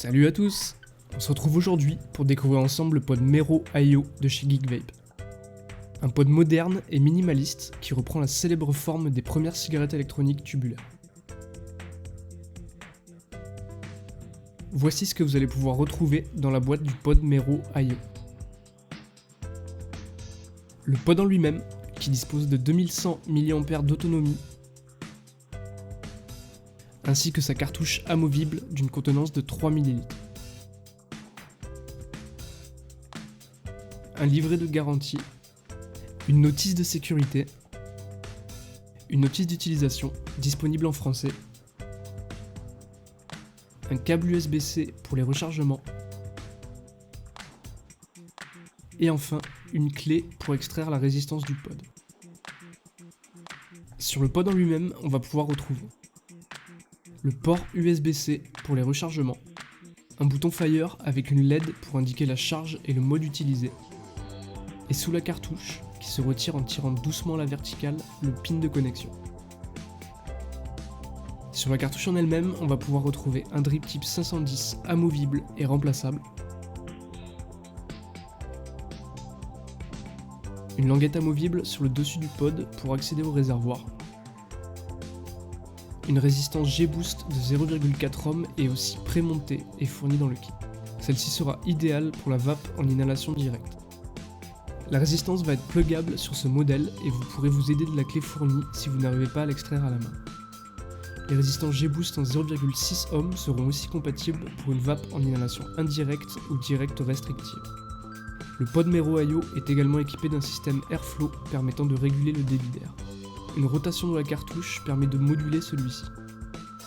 Salut à tous! On se retrouve aujourd'hui pour découvrir ensemble le pod Mero IO de chez Geekvape. Un pod moderne et minimaliste qui reprend la célèbre forme des premières cigarettes électroniques tubulaires. Voici ce que vous allez pouvoir retrouver dans la boîte du pod Mero IO. Le pod en lui-même, qui dispose de 2100 mAh d'autonomie, ainsi que sa cartouche amovible d'une contenance de 3 ml. Un livret de garantie, une notice de sécurité, une notice d'utilisation disponible en français, un câble USB-C pour les rechargements, et enfin une clé pour extraire la résistance du pod. Sur le pod en lui-même, on va pouvoir retrouver le port USB-C pour les rechargements, un bouton Fire avec une LED pour indiquer la charge et le mode utilisé, et sous la cartouche, qui se retire en tirant doucement la verticale, le pin de connexion. Sur la cartouche en elle-même, on va pouvoir retrouver un drip type 510 amovible et remplaçable, une languette amovible sur le dessus du pod pour accéder au réservoir, une résistance G-Boost de 0,4 ohm est aussi prémontée et fournie dans le kit. Celle-ci sera idéale pour la vape en inhalation directe. La résistance va être pluggable sur ce modèle et vous pourrez vous aider de la clé fournie si vous n'arrivez pas à l'extraire à la main. Les résistances G-Boost en 0,6 ohm seront aussi compatibles pour une vape en inhalation indirecte ou directe restrictive. Le pod Mero IO est également équipé d'un système Airflow permettant de réguler le débit d'air. Une rotation de la cartouche permet de moduler celui-ci.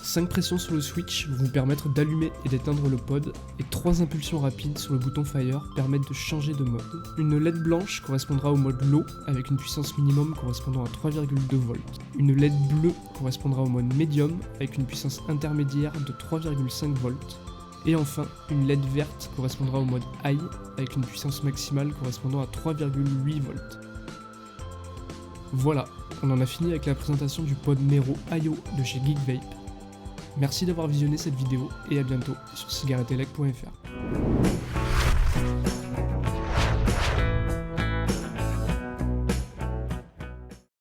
5 pressions sur le switch vont vous permettre d'allumer et d'éteindre le pod, et 3 impulsions rapides sur le bouton Fire permettent de changer de mode. Une LED blanche correspondra au mode low avec une puissance minimum correspondant à 3,2 volts. Une LED bleue correspondra au mode medium avec une puissance intermédiaire de 3,5 volts. Et enfin, une LED verte correspondra au mode high avec une puissance maximale correspondant à 3,8 volts. Voilà, on en a fini avec la présentation du pod Mero IO de chez Geekvape. Merci d'avoir visionné cette vidéo et à bientôt sur cigarettelec.fr.